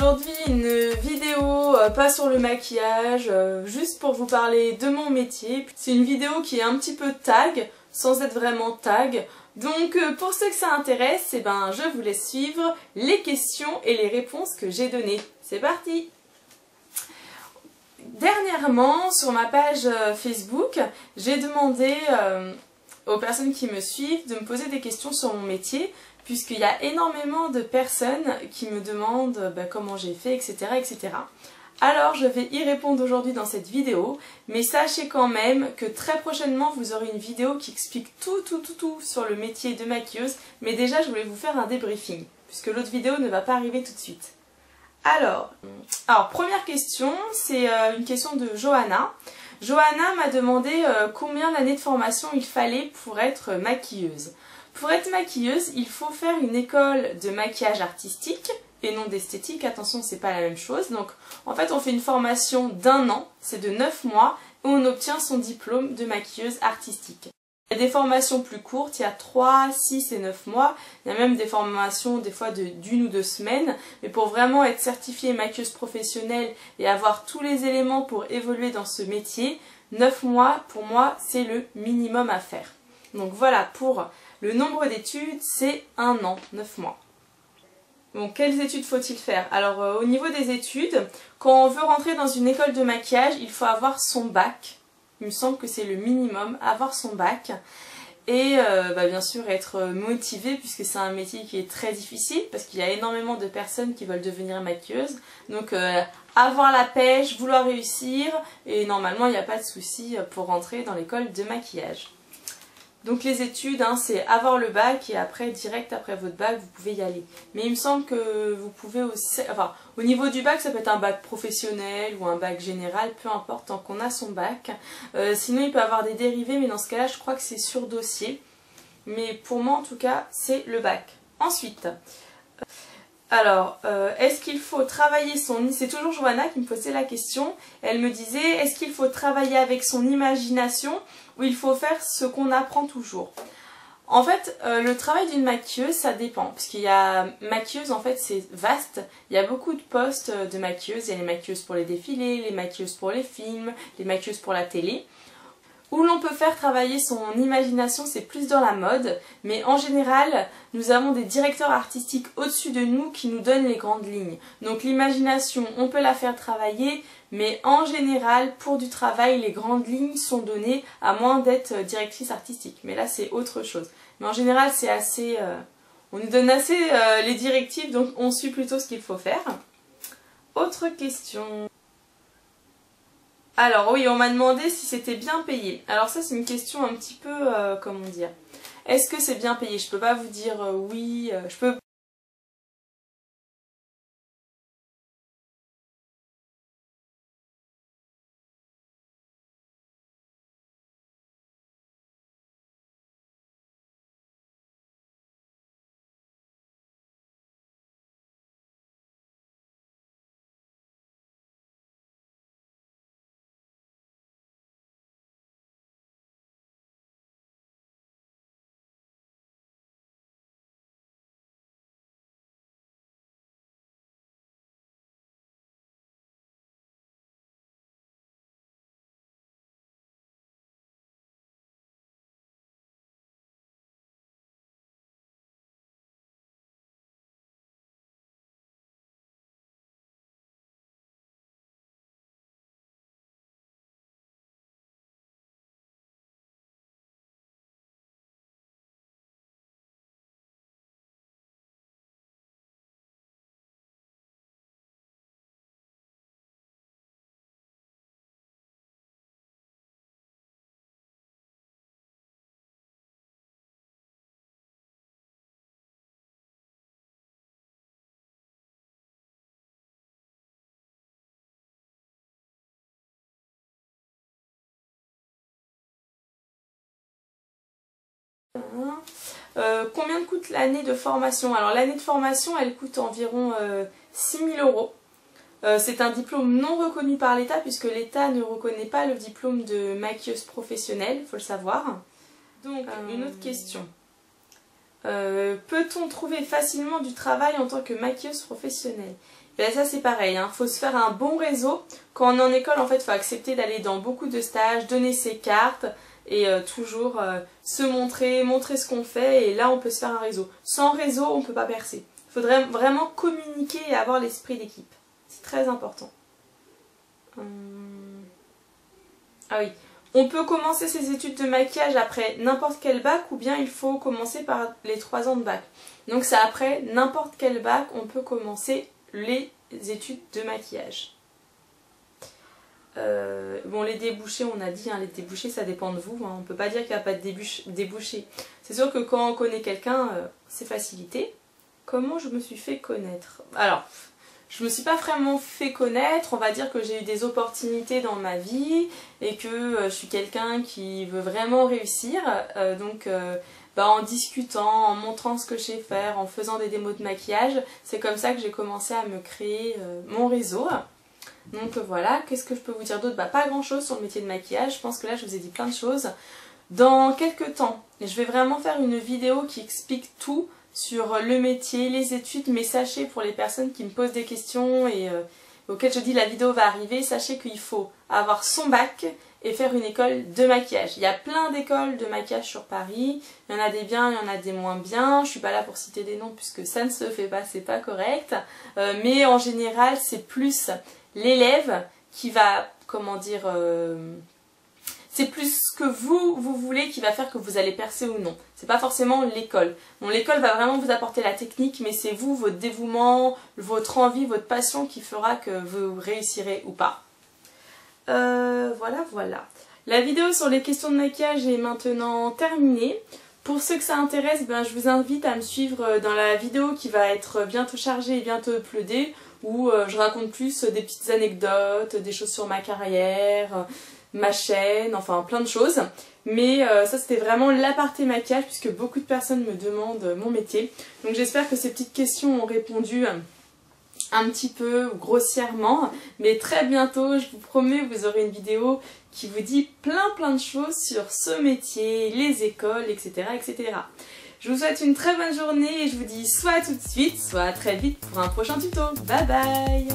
aujourd'hui une vidéo pas sur le maquillage, juste pour vous parler de mon métier. C'est une vidéo qui est un petit peu tag, sans être vraiment tag. Donc pour ceux que ça intéresse, eh ben, je vous laisse suivre les questions et les réponses que j'ai données. C'est parti! Dernièrement, sur ma page Facebook, j'ai demandé aux personnes qui me suivent de me poser des questions sur mon métier, puisqu'il y a énormément de personnes qui me demandent comment j'ai fait, etc., etc. Alors je vais y répondre aujourd'hui dans cette vidéo, mais sachez quand même que très prochainement vous aurez une vidéo qui explique tout sur le métier de maquilleuse, mais déjà je voulais vous faire un débriefing, puisque l'autre vidéo ne va pas arriver tout de suite. Alors première question, c'est une question de Johanna. Johanna m'a demandé combien d'années de formation il fallait pour être maquilleuse. Pour être maquilleuse, il faut faire une école de maquillage artistique et non d'esthétique. Attention, c'est pas la même chose. Donc en fait, on fait une formation d'1 an, c'est de 9 mois, et on obtient son diplôme de maquilleuse artistique. Il y a des formations plus courtes, il y a 3, 6 et 9 mois. Il y a même des formations des fois d'1 ou 2 semaines. Mais pour vraiment être certifiée maquilleuse professionnelle et avoir tous les éléments pour évoluer dans ce métier, 9 mois pour moi c'est le minimum à faire. Donc voilà, pour le nombre d'études, c'est 1 an, 9 mois. Bon, quelles études faut-il faire? Alors au niveau des études, quand on veut rentrer dans une école de maquillage, il faut avoir son bac. Il me semble que c'est le minimum, avoir son bac. Et bien sûr être motivé, puisque c'est un métier qui est très difficile, parce qu'il y a énormément de personnes qui veulent devenir maquilleuse. Donc avoir la pêche, vouloir réussir, et normalement il n'y a pas de souci pour rentrer dans l'école de maquillage. Donc les études, c'est avoir le bac et après, direct après votre bac, vous pouvez y aller. Mais il me semble que vous pouvez aussi... Enfin, au niveau du bac, ça peut être un bac professionnel ou un bac général, peu importe, tant qu'on a son bac. Sinon, il peut y avoir des dérivés, mais dans ce cas-là, je crois que c'est sur dossier. Mais pour moi, en tout cas, c'est le bac. Ensuite... Alors, est-ce qu'il faut travailler son... C'est toujours Johanna qui me posait la question. Elle me disait, est-ce qu'il faut travailler avec son imagination ou il faut faire ce qu'on apprend toujours? En fait, le travail d'une maquilleuse, ça dépend. Parce qu'il y a maquilleuse, en fait, c'est vaste. Il y a beaucoup de postes de maquilleuses. Il y a les maquilleuses pour les défilés, les maquilleuses pour les films, les maquilleuses pour la télé. Où l'on peut faire travailler son imagination, c'est plus dans la mode, mais en général, nous avons des directeurs artistiques au-dessus de nous qui nous donnent les grandes lignes. Donc l'imagination, on peut la faire travailler, mais en général, pour du travail, les grandes lignes sont données, à moins d'être directrice artistique. Mais là, c'est autre chose. Mais en général, c'est assez... on nous donne assez les directives, donc on suit plutôt ce qu'il faut faire. Autre question... Alors oui, on m'a demandé si c'était bien payé. Alors ça c'est une question un petit peu, comment dire, est-ce que c'est bien payé? Je peux pas vous dire oui, je peux... Combien coûte l'année de formation? Alors l'année de formation, elle coûte environ 6 000 €. C'est un diplôme non reconnu par l'État puisque l'État ne reconnaît pas le diplôme de maquilleuse professionnelle, il faut le savoir. Donc une autre question. Peut-on trouver facilement du travail en tant que maquilleuse professionnelle? Ben ça c'est pareil, hein. Faut se faire un bon réseau. Quand on est en école, en fait, il faut accepter d'aller dans beaucoup de stages, donner ses cartes et toujours se montrer ce qu'on fait, et là on peut se faire un réseau. Sans réseau, on ne peut pas percer. Il faudrait vraiment communiquer et avoir l'esprit d'équipe. C'est très important. Ah oui. On peut commencer ses études de maquillage après n'importe quel bac, ou bien il faut commencer par les 3 ans de bac. Donc c'est après n'importe quel bac, on peut commencer les études de maquillage. Bon, les débouchés, on a dit, hein, les débouchés ça dépend de vous, hein. On ne peut pas dire qu'il n'y a pas de débouchés. C'est sûr que quand on connaît quelqu'un, c'est facilité. Comment je me suis fait connaître? Alors, je me suis pas vraiment fait connaître, on va dire que j'ai eu des opportunités dans ma vie et que je suis quelqu'un qui veut vraiment réussir. En discutant, en montrant ce que je sais faire, en faisant des démos de maquillage, c'est comme ça que j'ai commencé à me créer mon réseau. Donc voilà, qu'est-ce que je peux vous dire d'autre? Pas grand chose sur le métier de maquillage, je pense que là je vous ai dit plein de choses. Dans quelques temps, je vais vraiment faire une vidéo qui explique tout sur le métier, les études, mais sachez, pour les personnes qui me posent des questions et auxquelles je dis la vidéo va arriver, sachez qu'il faut avoir son bac et faire une école de maquillage. Il y a plein d'écoles de maquillage sur Paris, il y en a des bien, il y en a des moins bien, je suis pas là pour citer des noms puisque ça ne se fait pas, c'est pas correct, mais en général c'est plus l'élève qui va, comment dire, c'est plus ce que vous voulez qui va faire que vous allez percer ou non. C'est pas forcément l'école. Bon, l'école va vraiment vous apporter la technique, mais c'est vous, votre dévouement, votre envie, votre passion qui fera que vous réussirez ou pas. Voilà. La vidéo sur les questions de maquillage est maintenant terminée. Pour ceux que ça intéresse, je vous invite à me suivre dans la vidéo qui va être bientôt chargée et bientôt uploadée, où je raconte plus des petites anecdotes, des choses sur ma carrière, ma chaîne, enfin plein de choses. Mais ça c'était vraiment l'aparté maquillage puisque beaucoup de personnes me demandent mon métier. Donc j'espère que ces petites questions ont répondu un petit peu grossièrement. Mais très bientôt, je vous promets, vous aurez une vidéo qui vous dit plein de choses sur ce métier, les écoles, etc. etc. Je vous souhaite une très bonne journée et je vous dis soit à tout de suite, soit à très vite pour un prochain tuto. Bye bye!